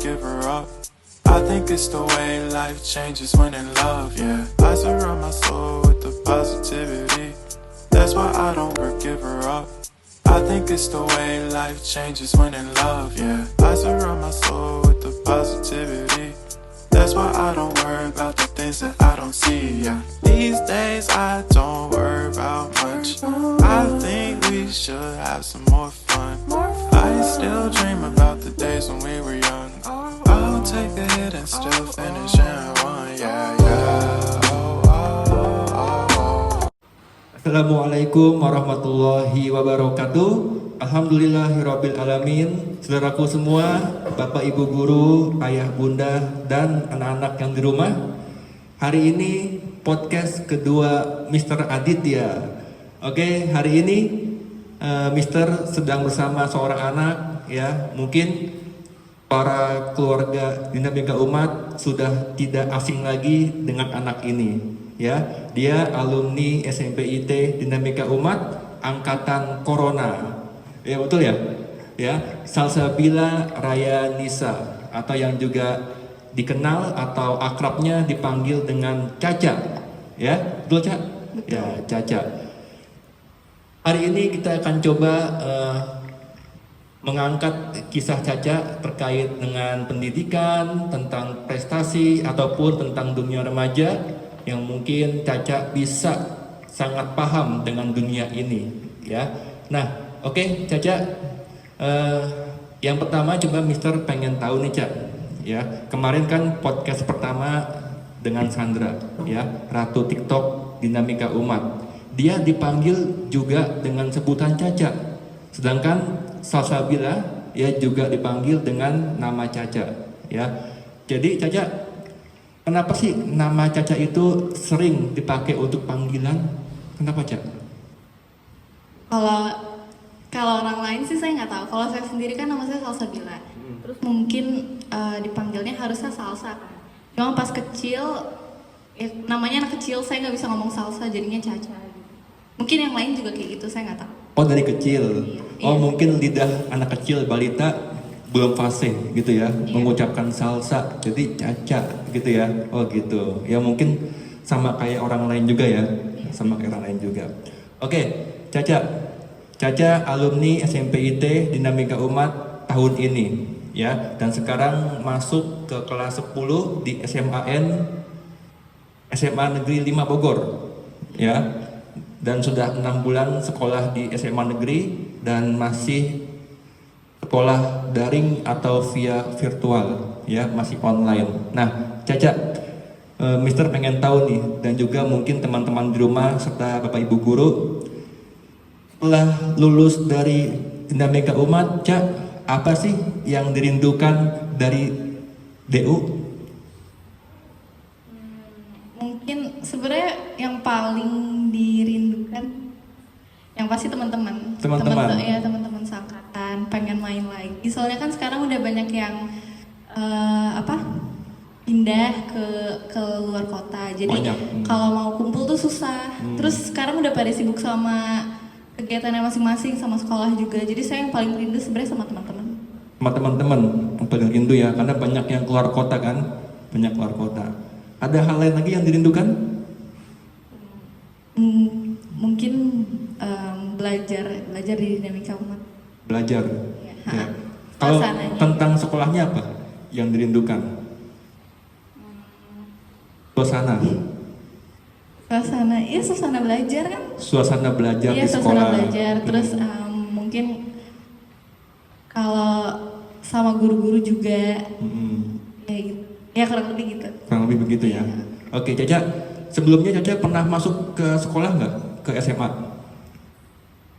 give her up. I think it's the way life changes when in love, yeah. I surround my soul with the positivity. That's why I don't ever give her up. I think it's the way life changes when in love, yeah. I surround my soul with the positivity. That's why I don't worry about the things that I don't see, yeah. These days I don't worry about much. I think we should have some more fun. I still dream about the days when we were young. I'll take a hit and still finish in one, yeah, yeah. Assalamualaikum warahmatullahi wabarakatuh. Alhamdulillahirabbil alamin. Saudaraku semua, Bapak Ibu guru, ayah bunda dan anak-anak yang di rumah. Hari ini podcast kedua Mr. Aditya. Oke, hari ini Mr. sedang bersama seorang anak, ya. Mungkin para keluarga Dinamika Umat sudah tidak asing lagi dengan anak ini. Ya, dia alumni SMPIT Dinamika Umat angkatan Corona. Ya, betul ya? Ya, Salsabila Raya Nisa atau yang juga dikenal atau akrabnya dipanggil dengan Caca. Ya, betul Caca? Ya, Caca. Hari ini kita akan coba mengangkat kisah Caca terkait dengan pendidikan, tentang prestasi ataupun tentang dunia remaja yang mungkin Caca bisa sangat paham dengan dunia ini, ya. Nah, oke, Caca, yang pertama coba Mister pengen tahu nih, Caca, ya. Kemarin kan podcast pertama dengan Sandra, ya, Ratu TikTok Dinamika Umat. Dia dipanggil juga dengan sebutan Caca, sedangkan Salsabila ya juga dipanggil dengan nama Caca, ya. Jadi Caca, kenapa sih nama Caca itu sering dipakai untuk panggilan? Kenapa, Caca? Kalau orang lain sih saya nggak tahu. Kalau saya sendiri kan nama saya Salsabila. Terus mungkin dipanggilnya harusnya Salsa. Cuma pas kecil, namanya anak kecil saya nggak bisa ngomong Salsa, jadinya Caca. Mungkin yang lain juga kayak gitu, saya nggak tahu. Oh, dari kecil. Iya. Oh, mungkin lidah anak kecil balita belum fasih gitu ya, Iya. mengucapkan salsa, jadi Caca gitu ya. Oh gitu. Ya mungkin sama kayak orang lain juga ya, sama kayak orang lain juga. Oke, Caca. Caca alumni SMPIT Dinamika Umat tahun ini, ya. Dan sekarang masuk ke kelas 10 di SMA Negeri 5 Bogor, ya. Dan sudah 6 bulan sekolah di SMA Negeri dan masih sekolah daring atau via virtual, ya, masih online. Nah, Caca, Mister pengen tahu nih, dan juga mungkin teman-teman di rumah serta Bapak Ibu guru, setelah lulus dari Dinamika Umat, Caca, apa sih yang dirindukan dari DU? Mungkin sebenarnya yang paling dirindukan yang pasti teman-teman. Ya, teman-teman seangkatan pengen main lagi. Soalnya kan sekarang udah banyak yang pindah ke luar kota. Jadi kalau mau kumpul tuh susah. Terus sekarang udah pada sibuk sama kegiatannya masing-masing, sama sekolah juga. Jadi saya yang paling rindu sebenarnya sama teman-teman. Sama teman-teman yang paling rindu ya, karena banyak yang keluar kota kan, banyak keluar kota. Ada hal lain lagi yang dirindukan? Mungkin belajar di Dinamika Umat. Belajar. Ya. Kalau tentang sekolahnya apa yang dirindukan? Suasana. Iya, suasana belajar kan? Suasana belajar iya, di sekolah. Suasana belajar. Terus mungkin kalau sama guru-guru juga, ya gitu. Ya kurang lebih gitu. Kurang lebih begitu ya. Oke, Caca, sebelumnya Caca pernah masuk ke sekolah nggak? Ke SMA?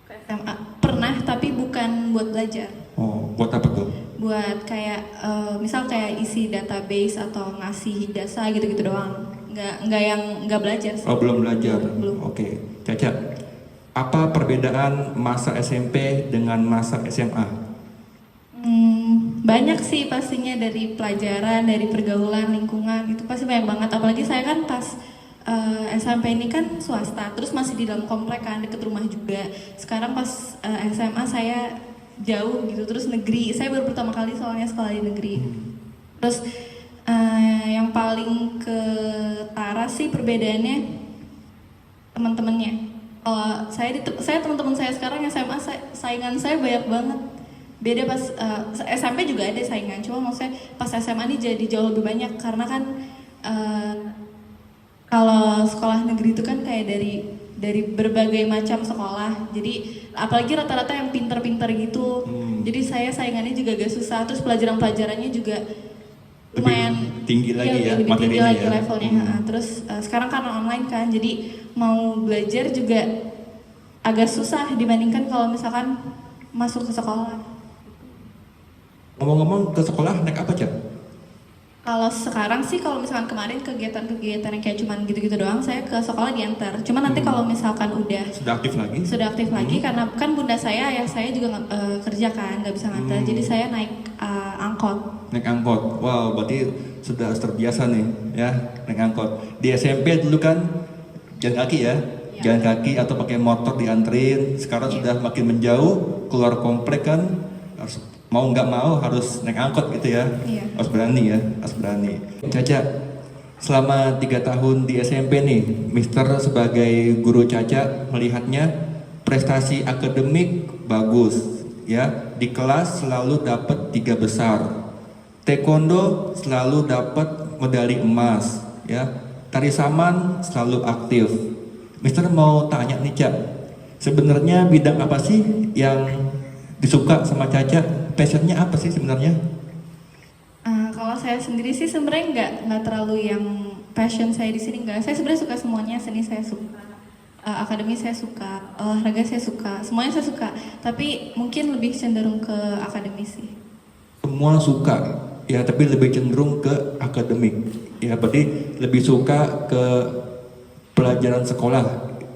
Ke SMA pernah, tapi bukan buat belajar. Oh, buat apa tuh? Buat kayak misal kayak isi database atau ngasih jasa gitu-gitu doang. Nggak belajar sih. Oh, belum belajar. Belum. Oke, Caca, apa perbedaan masa SMP dengan masa SMA? Banyak sih pastinya, dari pelajaran, dari pergaulan, lingkungan, itu pasti banyak banget. Apalagi saya kan pas SMP ini kan swasta, terus masih di dalam komplek kan, deket rumah juga. Sekarang pas SMA saya jauh gitu, terus negeri. Saya baru pertama kali soalnya sekolah di negeri. Terus yang paling ketara sih perbedaannya teman-temannya. Kalau saya teman-teman saya sekarang SMA saingan saya banyak banget. Beda pas SMP juga ada saingan, cuma maksudnya pas SMA ini jadi jauh lebih banyak karena kan kalau sekolah negeri itu kan kayak dari berbagai macam sekolah. Jadi apalagi rata-rata yang pinter-pinter gitu. Jadi saya saingannya juga agak susah. Terus pelajaran-pelajarannya juga lumayan lebih tinggi lagi ya, lebih tinggi materinya lagi ya. levelnya. Terus sekarang karena online kan, jadi mau belajar juga agak susah dibandingkan kalau misalkan masuk ke sekolah. Ngomong-ngomong ke sekolah naik apa, Cak? Kalau sekarang sih kalau misalkan kemarin kegiatan-kegiatan yang kayak cuman gitu-gitu doang, saya ke sekolah diantar. Cuma nanti kalau misalkan udah Sudah aktif lagi? karena kan bunda saya, ayah saya juga kerja kan, nggak bisa ngantar. Jadi saya naik angkot. Naik angkot. Wow, berarti sudah terbiasa nih ya naik angkot. Di SMP dulu kan jalan kaki ya. Iya. Jalan kaki atau pakai motor dianterin. Sekarang sudah makin menjauh, keluar komplek kan harus mau nggak mau harus naik angkot gitu ya. Iya. Harus berani ya, harus berani. Caca, selama 3 tahun di SMP nih, Mister sebagai guru Caca melihatnya prestasi akademik bagus ya, di kelas selalu dapat 3 besar. Taekwondo selalu dapat medali emas ya. Tari saman selalu aktif. Mister mau tanya nih, Cak, sebenarnya bidang apa sih yang disuka sama Caca? Passionnya apa sih sebenarnya? Kalau saya sendiri sih sebenarnya nggak terlalu yang passion saya di sini nggak. Saya sebenarnya suka semuanya, seni saya suka, akademi saya suka, olahraga saya suka, semuanya saya suka. Tapi mungkin lebih cenderung ke akademi sih. Semua suka ya, tapi lebih cenderung ke akademik ya, berarti lebih suka ke pelajaran sekolah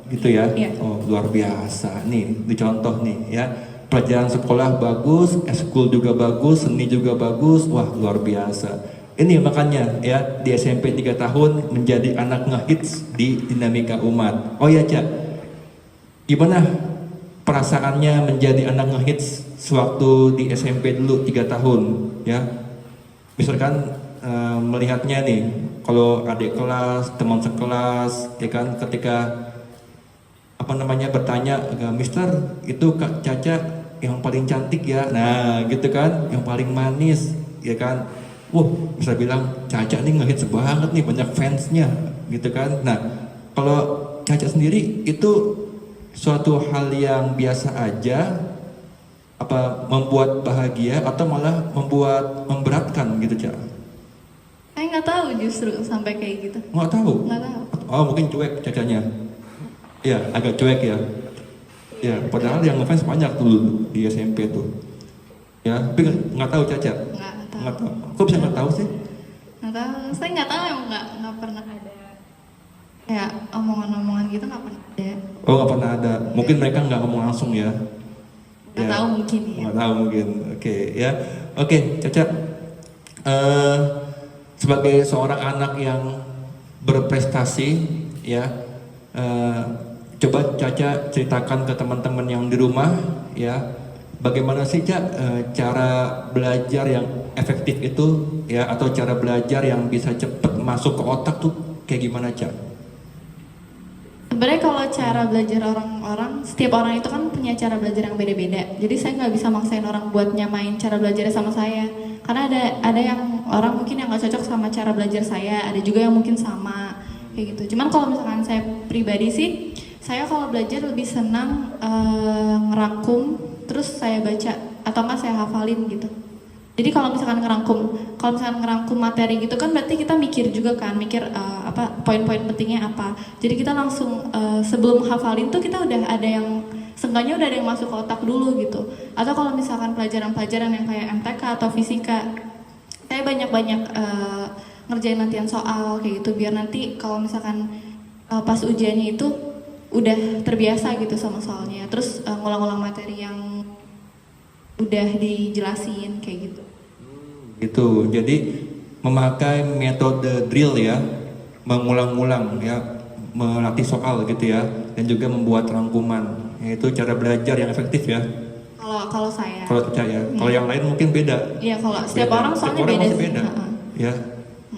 gitu ya. Iya. Oh, luar biasa nih, dicontoh nih ya, pelajaran sekolah bagus, eskul juga bagus, seni juga bagus. Wah, luar biasa. Ini makanya ya di SMP 3 tahun menjadi anak ngehits di Dinamika Umat. Oh ya, Cak, gimana perasaannya menjadi anak ngehits sewaktu di SMP dulu 3 tahun ya? Misalkan melihatnya nih, kalau adik kelas, teman sekelas, ya kan, ketika bertanya, Mister itu Kak Caca yang paling cantik ya, nah gitu kan, yang paling manis, ya kan, bisa bilang Caca nih ngehits banget nih, banyak fansnya, gitu kan. Nah, kalau Caca sendiri itu suatu hal yang biasa aja, apa membuat bahagia atau malah memberatkan gitu, Cak? Saya nggak tahu justru sampai kayak gitu. Nggak tahu? Nggak tahu. Oh, mungkin cuek Cacanya. Ya, agak cuek ya. Ya, padahal yang ngefans banyak dulu di SMP tuh. Ya, tapi nggak tahu Caca. Nggak tahu. Nggak tahu. Kok bisa nggak tahu sih? Nggak tahu. Saya nggak tahu, emang nggak pernah ada kayak omongan-omongan gitu, nggak pernah ada. Oh, nggak pernah ada. Mungkin mereka nggak ngomong langsung ya. Nggak tahu mungkin ya. Nggak tahu mungkin. Oke, ya. Oke, Caca. Sebagai seorang anak yang berprestasi, ya. Coba Caca ceritakan ke teman-teman yang di rumah, ya, bagaimana sih, Cak, cara belajar yang efektif itu, ya, atau cara belajar yang bisa cepat masuk ke otak tuh kayak gimana, Cak? Sebenarnya kalau cara belajar orang-orang, setiap orang itu kan punya cara belajar yang beda-beda. Jadi saya nggak bisa maksain orang buat nyamain cara belajarnya sama saya. Karena ada yang orang mungkin yang nggak cocok sama cara belajar saya, ada juga yang mungkin sama kayak gitu. Cuman kalau misalkan saya pribadi sih, saya kalau belajar lebih senang ngerakum, terus saya baca atau nggak saya hafalin gitu. Jadi kalau misalkan ngerangkum materi gitu kan berarti kita mikir juga kan, poin-poin pentingnya apa. Jadi kita langsung sebelum hafalin tuh kita udah ada yang seenggaknya udah ada yang masuk ke otak dulu gitu. Atau kalau misalkan pelajaran-pelajaran yang kayak MTK atau fisika, saya banyak-banyak ngerjain latihan soal kayak gitu biar nanti kalau misalkan pas ujiannya itu udah terbiasa gitu sama soalnya, terus ngulang-ngulang materi yang udah dijelasin kayak gitu. Gitu, jadi memakai metode drill ya, mengulang-ulang ya, melatih soal gitu ya, dan juga membuat rangkuman. Itu cara belajar yang efektif ya. Kalau saya. Kalau percaya, kalau yang lain mungkin beda. Iya, kalau setiap Beda. orang soalnya Setiap orang beda masih sih. beda. ya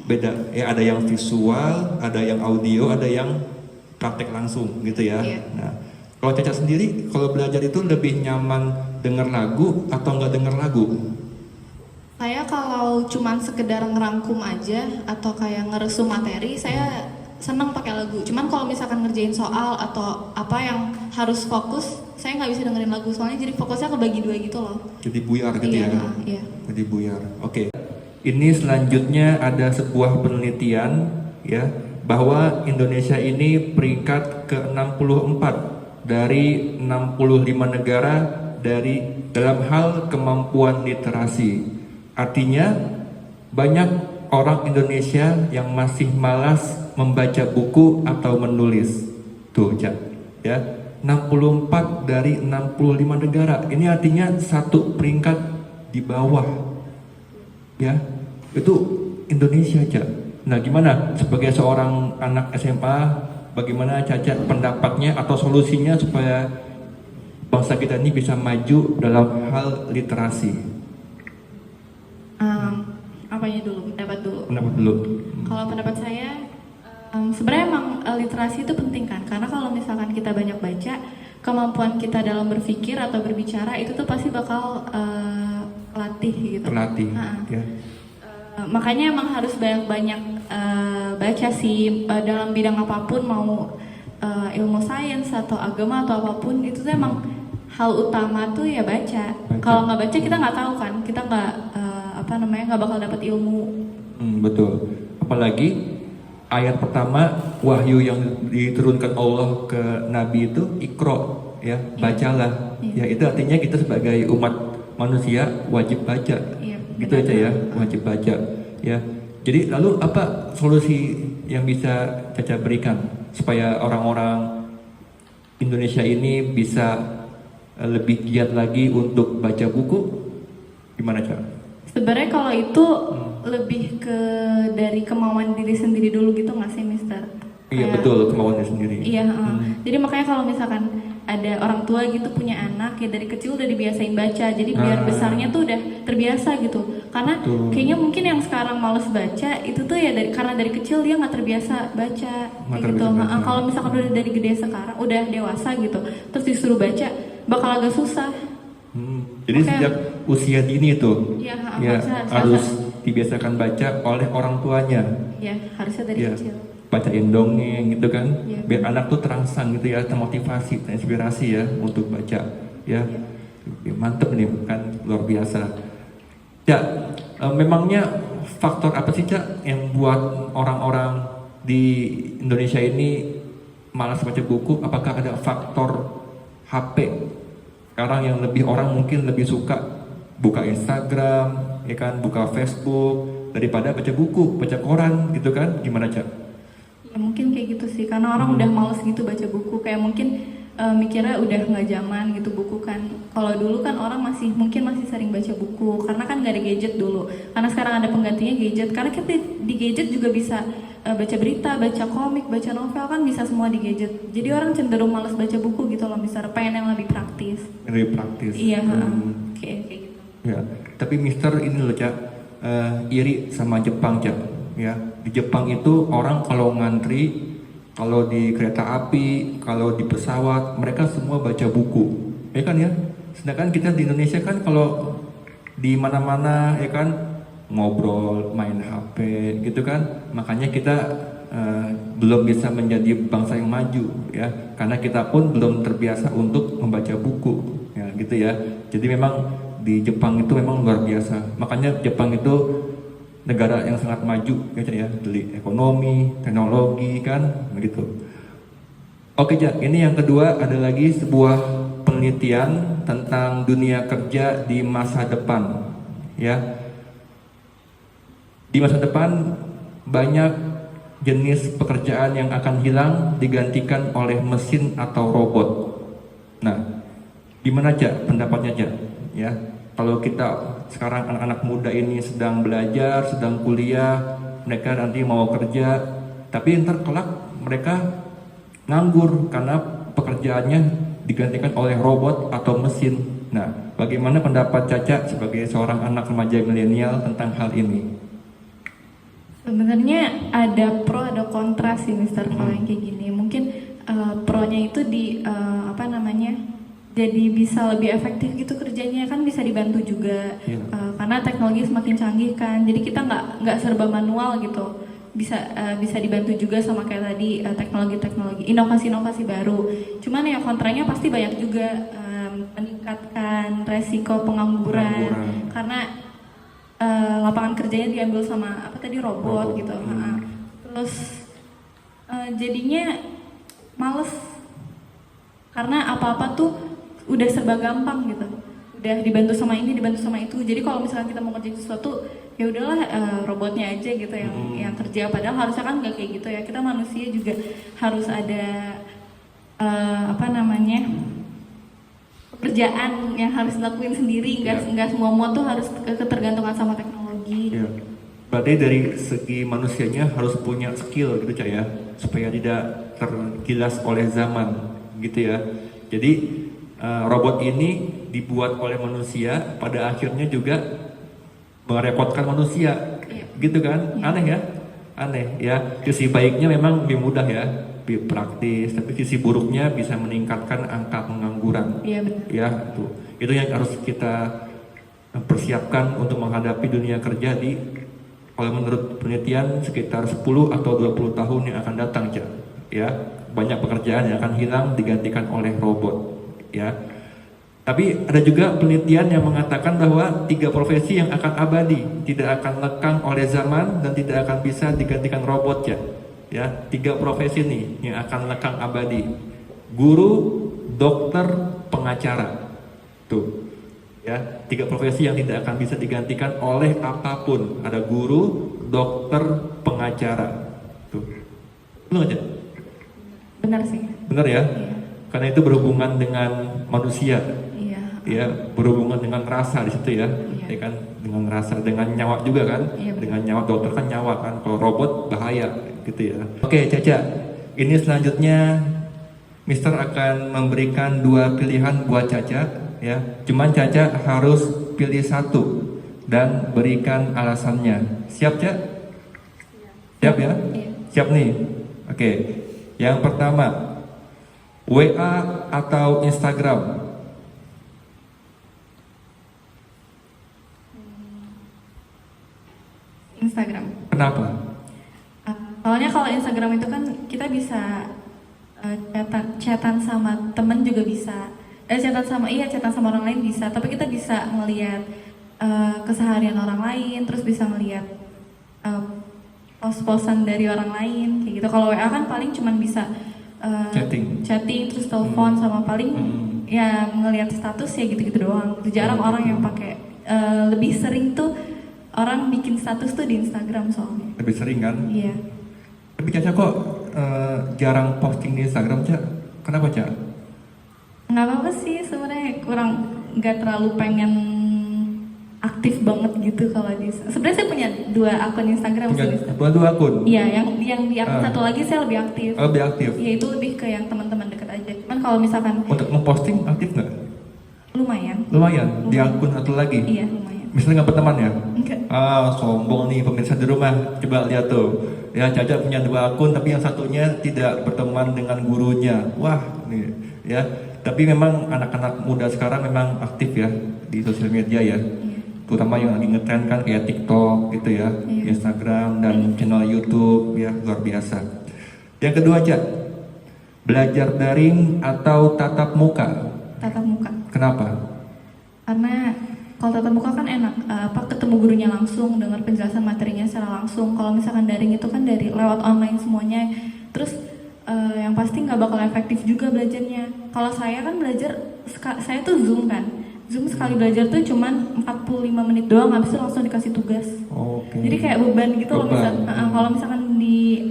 beda ya, ada yang visual, ada yang audio, ada yang praktek langsung gitu ya. Iya. Nah, kalau Caca sendiri kalau belajar itu lebih nyaman denger lagu atau nggak denger lagu? Saya kalau cuman sekedar ngerangkum aja atau kayak ngeresum materi, saya seneng pakai lagu. Cuman kalau misalkan ngerjain soal atau apa yang harus fokus, saya nggak bisa dengerin lagu soalnya jadi fokusnya kebagi dua gitu loh. Jadi buyar gitu Iya, ya. iya. Jadi buyar. Oke. Ini selanjutnya ada sebuah penelitian ya bahwa Indonesia ini peringkat ke-64 dari 65 negara dalam hal kemampuan literasi. Artinya banyak orang Indonesia yang masih malas membaca buku atau menulis. Tuh, Cak, ya. 64 dari 65 negara. Ini artinya satu peringkat di bawah. Ya, itu Indonesia, Cak. Nah, gimana sebagai seorang anak SMA, bagaimana Caca pendapatnya atau solusinya supaya bangsa kita ini bisa maju dalam hal literasi? Apanya dulu? Pendapat dulu. Pendapat dulu. Kalau pendapat saya, sebenarnya emang literasi itu penting kan, karena kalau misalkan kita banyak baca, kemampuan kita dalam berpikir atau berbicara itu tuh pasti bakal latih gitu. Terlatih, ya. Makanya emang harus banyak-banyak baca sih dalam bidang apapun, mau ilmu sains atau agama atau apapun, itu tuh emang hal utama tuh ya baca. Kalau nggak baca kita nggak tahu kan, kita nggak nggak bakal dapat ilmu. Betul. Apalagi ayat pertama wahyu yang diturunkan Allah ke Nabi itu Iqra, ya, bacalah. Ya, itu artinya kita sebagai umat manusia wajib baca. Gitu aja ya, wajib baca. Ya. Jadi lalu apa solusi yang bisa Caca berikan supaya orang-orang Indonesia ini bisa lebih giat lagi untuk baca buku? Gimana, Caca? Sebenarnya kalau itu lebih ke dari kemauan diri sendiri dulu gitu nggak sih, Mister? Iya, betul, kemauan diri sendiri. Iya, jadi makanya kalau misalkan ada orang tua gitu punya anak ya dari kecil udah dibiasain baca, jadi biar besarnya tuh udah terbiasa gitu. Karena kayaknya mungkin yang sekarang males baca itu tuh ya karena dari kecil dia nggak terbiasa baca kayak gitu. Kalau misalkan udah dari gede sekarang, udah dewasa gitu, terus disuruh baca bakal agak susah. Jadi sejak usia dini tuh ya, harus dibiasakan baca oleh orang tuanya. Ya, harusnya dari kecil. Bacain dongeng gitu kan, biar anak tuh terangsang gitu ya, termotivasi, terinspirasi ya untuk baca. Ya, mantep nih kan, luar biasa. Ya, memangnya faktor apa sih, Cak, yang buat orang-orang di Indonesia ini malas baca buku? Apakah ada faktor HP? Sekarang yang orang mungkin lebih suka buka Instagram, ya kan, buka Facebook daripada baca buku, baca koran gitu kan? Gimana, Cak? Ya mungkin kayak gitu sih, karena orang udah males gitu baca buku, kayak mungkin mikirnya udah nggak zaman gitu buku kan. Kalau dulu kan orang masih sering baca buku, karena kan nggak ada gadget dulu. Karena sekarang ada penggantinya gadget, karena kita di gadget juga bisa baca berita, baca komik, baca novel, kan bisa semua di gadget. Jadi orang cenderung malas baca buku gitu loh, misalnya pengen yang lebih praktis. Lebih praktis. Iya, kayak gitu. Ya, tapi Mister ini loh, Cak, iri sama Jepang, Cak. Ya, di Jepang itu orang kalau ngantri, kalau di kereta api, kalau di pesawat, mereka semua baca buku, ya kan ya. Sedangkan kita di Indonesia kan kalau di mana-mana ya kan ngobrol, main HP gitu kan. Makanya kita belum bisa menjadi bangsa yang maju ya, karena kita pun belum terbiasa untuk membaca buku ya gitu ya. Jadi memang di Jepang itu memang luar biasa. Makanya Jepang itu negara yang sangat maju ya, dari ekonomi, teknologi kan begitu. Oke, Cak, ini yang kedua ada lagi sebuah penelitian tentang dunia kerja di masa depan ya. Di masa depan banyak jenis pekerjaan yang akan hilang digantikan oleh mesin atau robot. Nah, gimana, Cak, pendapatnya, Cak? Ya, kalau kita sekarang anak-anak muda ini sedang belajar, sedang kuliah, mereka nanti mau kerja, tapi ntar kelak mereka nganggur karena pekerjaannya digantikan oleh robot atau mesin. Nah, bagaimana pendapat Caca sebagai seorang anak remaja milenial tentang hal ini? Sebenarnya ada pro ada kontra sih Mister kalau yang kayak gini. Mungkin pro-nya itu di apa namanya? Jadi bisa lebih efektif gitu kerjanya, kan bisa dibantu juga. Karena teknologi semakin canggih kan. Jadi kita nggak serba manual gitu. Bisa dibantu juga sama kayak tadi teknologi-teknologi, inovasi-inovasi baru. Cuman ya kontranya pasti banyak juga, meningkatkan resiko pengangguran. Karena lapangan kerjanya diambil sama apa tadi robot gitu. Terus jadinya males karena apa-apa tuh udah serba gampang gitu, udah dibantu sama ini dibantu sama itu. Jadi kalau misalkan kita mau kerjain sesuatu ya udahlah robotnya aja gitu yang kerja, padahal harusnya kan nggak kayak gitu ya. Kita manusia juga harus ada apa namanya, pekerjaan yang harus dilakuin sendiri, nggak semua tuh harus ketergantungan sama teknologi. Berarti dari segi manusianya harus punya skill gitu Cak ya, supaya tidak tergilas oleh zaman gitu ya. Jadi robot ini dibuat oleh manusia, pada akhirnya juga merepotkan manusia, gitu kan? Aneh ya, aneh ya. Sisi baiknya memang lebih mudah ya, lebih praktis, tapi sisi buruknya bisa meningkatkan angka pengangguran. Iya benar. Ya, itu yang harus kita persiapkan untuk menghadapi dunia kerja di, kalau menurut penelitian sekitar 10 atau 20 tahun yang akan datang ya. Banyak pekerjaan yang akan hilang digantikan oleh robot ya. Tapi ada juga penelitian yang mengatakan bahwa 3 profesi yang akan abadi, tidak akan lekang oleh zaman dan tidak akan bisa digantikan robot ya. 3 profesi nih yang akan lekang abadi: guru, dokter, pengacara. Tuh ya, 3 profesi yang tidak akan bisa digantikan oleh apapun. Ada guru, dokter, pengacara. Tuh, benar aja. Benar sih. Benar ya? Iya. Karena itu berhubungan dengan manusia. Iya. Ya, berhubungan dengan rasa di situ ya. Iya. Ya kan, dengan rasa, dengan nyawa juga kan. Iya, dengan nyawa, dokter kan nyawa kan. Kalau robot bahaya gitu ya. Oke, Caca. Ini selanjutnya Mister akan memberikan 2 pilihan buat Caca ya. Cuman Caca harus pilih 1 dan berikan alasannya. Siap, Caca? Siap ya? Iya. Siap nih. Oke. Yang pertama, WA atau Instagram? Instagram. Kenapa? Soalnya kalau Instagram itu kan kita bisa chatan sama temen juga bisa, chatan sama orang lain bisa, tapi kita bisa melihat keseharian orang lain, terus bisa melihat pos-posan dari orang lain kayak gitu. Kalau WA kan paling cuman bisa chatting terus telepon sama paling ya ngelihat status ya gitu-gitu doang. Jarang orang yang pakai, lebih sering tuh orang bikin status tuh di Instagram soalnya. Lebih sering kan? Iya. Tapi Caca kok jarang posting di Instagram, Caca? Kenapa, Caca? Nggak apa-apa sih sebenarnya, nggak terlalu pengen aktif banget gitu kalau di. Sebenarnya saya punya 2 akun Instagram. Punya 2 akun? Iya, yang di akun satu lagi saya lebih aktif. Oh, lebih aktif? Iya, itu lebih ke yang teman-teman dekat aja. Cuman kalau misalkan untuk memposting aktif nggak? Lumayan. Di akun satu lagi? Iya, lumayan. Misalnya nggak berteman ya? Enggak. Sombong nih pemirsa di rumah. Coba lihat tuh. Ya, Caca punya 2 akun, tapi yang satunya tidak berteman dengan gurunya. Wah, nih ya. Tapi memang anak-anak muda sekarang memang aktif ya di sosial media ya. Terutama yang lagi ngetren kan kayak TikTok gitu ya, Instagram dan channel YouTube ya, luar biasa. Yang kedua, Cak, belajar daring atau tatap muka? Tatap muka. Kenapa? Karena kalau tatap muka kan enak, ketemu gurunya langsung, dengar penjelasan materinya secara langsung. Kalau misalkan daring itu kan dari lewat online semuanya. Terus yang pasti nggak bakal efektif juga belajarnya. Kalau saya kan belajar, saya tuh Zoom kan. Zoom sekali belajar tuh cuman 45 menit doang, habis itu langsung dikasih tugas. Jadi kayak beban gitu loh. Kalau misalkan di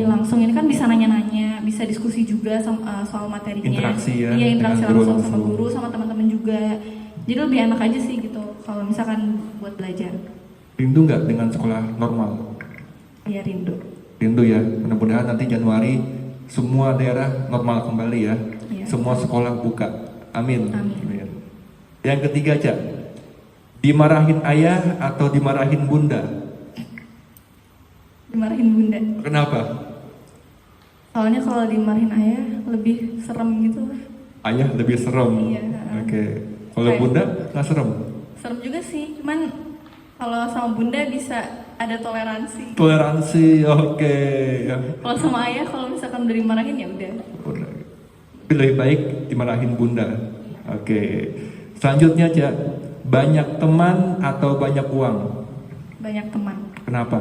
langsung ini kan bisa nanya-nanya, bisa diskusi juga soal materinya. Interaksi ya. Iya, interaksi langsung sama guru, sama teman-teman juga. Jadi lebih enak aja sih gitu kalau misalkan buat belajar. Rindu nggak dengan sekolah normal? Iya, rindu. Rindu ya. Mudah-mudahan nanti Januari semua daerah normal kembali ya. Iya. Semua sekolah buka. Amin. Amin. Yang ketiga, Cak, dimarahin ayah atau dimarahin bunda? dimarahin bunda. Kenapa? Soalnya kalau dimarahin ayah lebih serem gitu. Ayah lebih serem. Iya. Oke. Kalau Kayak- bunda nggak serem? Serem juga sih, cuman kalau sama bunda bisa ada toleransi. Toleransi, oke. Ya. Kalau sama ayah kalau misalkan udah dimarahin ya udah. Tapi lebih baik dimarahin bunda. Oke. Selanjutnya aja, banyak teman atau banyak uang? Banyak teman. Kenapa?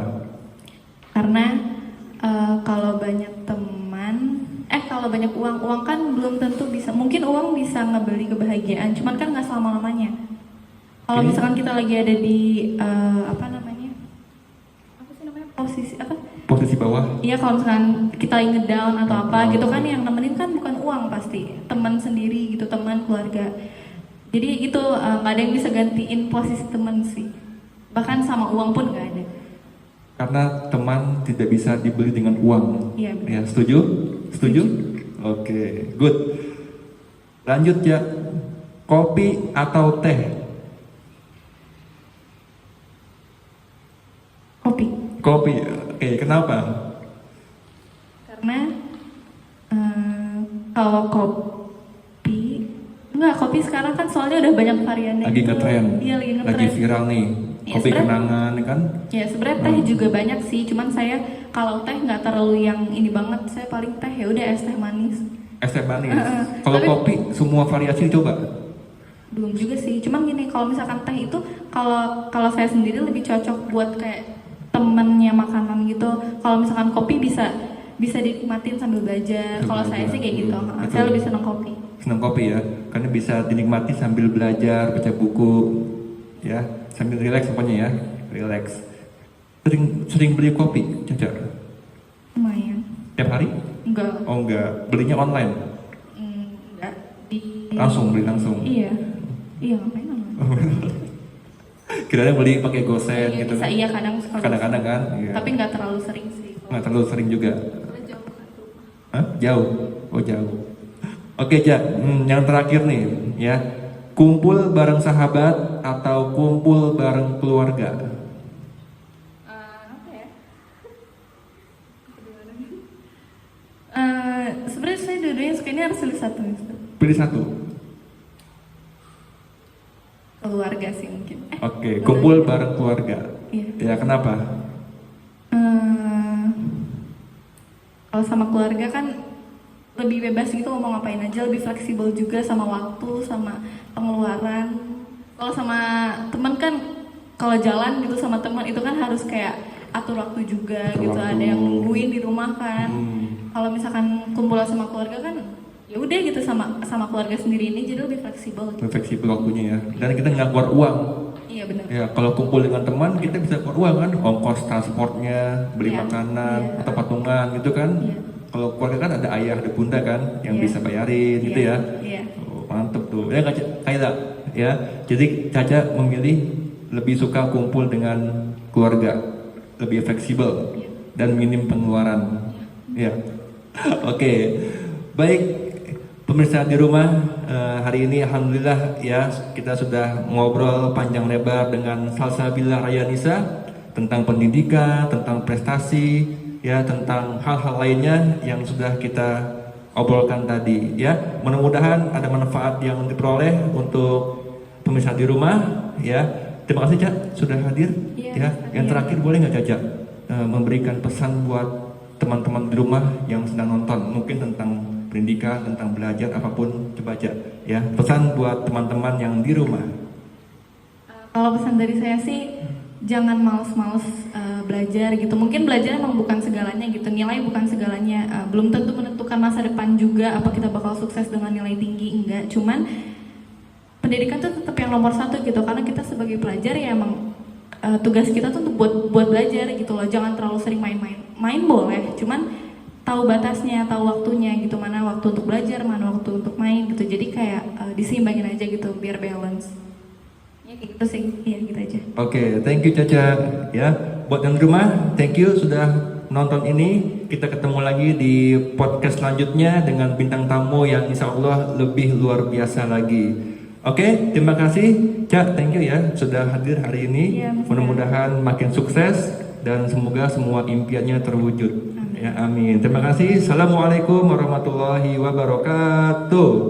Karena kalau banyak teman, kalau banyak uang kan belum tentu bisa. Mungkin uang bisa ngebeli kebahagiaan, cuman kan nggak selama-lamanya. Kalau Oke. misalkan kita lagi ada di apa sih namanya, posisi apa? Posisi bawah? Iya, kalau misalkan kita lagi ngedown atau apa gitu kan, yang nemenin kan bukan uang pasti, teman sendiri gitu, teman, keluarga. Jadi itu nggak ada yang bisa gantiin posisi teman sih. Bahkan sama uang pun nggak ada. Karena teman tidak bisa dibeli dengan uang. Iya, benar. Ya, setuju? Setuju? Oke, good. Lanjut ya. Kopi atau teh? Kopi. Kopi. Oke, kenapa? Karena kalau kopi, enggak, kopi sekarang kan soalnya udah banyak variannya. Lagi gitu. ngetren. Iya, lagi ngetren. Lagi viral nih. Iya, Kopi sebenarnya- kenangan kan? Ya sebenarnya teh juga banyak sih, cuman saya kalau teh nggak terlalu yang ini banget, saya paling teh ya udah es teh manis. Es teh manis. Heeh. Kalau Tapi- kopi semua variasi coba. Belum juga sih, cuman gini, kalau misalkan teh itu kalau saya sendiri lebih cocok buat kayak temennya makanan gitu. Kalau misalkan kopi bisa dinikmatin sambil belajar. Kalau saya sih kayak gitu, Betul. saya lebih senang kopi. Senang kopi ya, karena bisa dinikmati sambil belajar, baca buku, ya, sambil rileks pokoknya ya, rileks. Sering beli kopi, Caca? Lumayan. Tiap hari? Enggak. Oh enggak, belinya online, Enggak. langsung beli langsung. Iya. Iya, ngapain online? Kira-kira beli pakai gosen Iya, gitu bisa, kan? iya kadang suka. Kadang-kadang kan? Iya. Tapi nggak terlalu sering sih. Nggak terlalu sering juga. Soalnya jauh kan rumah. Hah? Jauh? Oh jauh. Oke, Cak, yang terakhir nih, ya, kumpul bareng sahabat atau kumpul bareng keluarga? Apa ya? Sebenarnya saya dua-duanya suka, ini harus pilih satu. Pilih satu. Keluarga sih mungkin. Oke, kumpul bareng keluarga. Iya. Ya, kenapa? Kalau sama keluarga kan lebih bebas gitu, mau ngapain aja, lebih fleksibel juga sama waktu, sama pengeluaran. Kalau sama teman kan, kalau jalan gitu sama teman itu kan harus kayak atur waktu juga Atur gitu, waktu. ada yang nungguin di rumah kan. Kalau misalkan kumpul sama keluarga kan, ya udah gitu, sama keluarga sendiri ini jadi lebih fleksibel. Gitu. Fleksibel waktunya ya. Dan kita nggak keluar uang. Iya benar. Ya, kalau kumpul dengan teman kita bisa keluar uang kan, ongkos transportnya, beli Iya. makanan Iya. atau patungan gitu kan. Iya. Kalau keluarga kan ada ayah, ada bunda kan yang Iya. bisa bayarin gitu Iya. ya. Iya. Oh, mantep tuh. Ya Kaila, ya. Jadi Caca memilih lebih suka kumpul dengan keluarga, lebih fleksibel Iya. dan minim pengeluaran. Ya. Oke. Baik, pemirsa di rumah, hari ini alhamdulillah ya kita sudah ngobrol panjang lebar dengan Salsabila Rayanisa tentang pendidikan, tentang prestasi, ya, tentang hal-hal lainnya yang sudah kita obrolkan tadi ya. Mudah-mudahan ada manfaat yang diperoleh untuk pemirsa di rumah ya. Terima kasih Cak sudah hadir Iya, ya. Yang iya. terakhir boleh nggak Caca memberikan pesan buat teman-teman di rumah yang sedang nonton, mungkin tentang pendidikan, tentang belajar apapun, coba aja ya. Pesan buat teman-teman yang di rumah. Kalau pesan dari saya sih, jangan males-males belajar gitu. Mungkin belajar emang bukan segalanya gitu, nilai bukan segalanya. Belum tentu menentukan masa depan juga, apa kita bakal sukses dengan nilai tinggi, enggak. Cuman pendidikan tuh tetap yang nomor satu gitu, karena kita sebagai pelajar ya emang tugas kita tuh untuk buat belajar gitu loh. Jangan terlalu sering main-main. Main boleh, cuman tahu batasnya, tahu waktunya gitu, mana waktu untuk belajar, mana waktu untuk main gitu. Jadi kayak diseimbangin aja gitu biar balance. Ya kayak gitu sih, iya gitu aja. Oke, thank you Caca ya. Buat yang di rumah, thank you sudah nonton ini. Kita ketemu lagi di podcast selanjutnya dengan bintang tamu yang insya Allah lebih luar biasa lagi. Oke, terima kasih Cak, thank you ya sudah hadir hari ini. Iya, Mas. Mudah-mudahan makin sukses dan semoga semua impiannya terwujud. Ya, amin. Terima kasih. Assalamualaikum warahmatullahi wabarakatuh.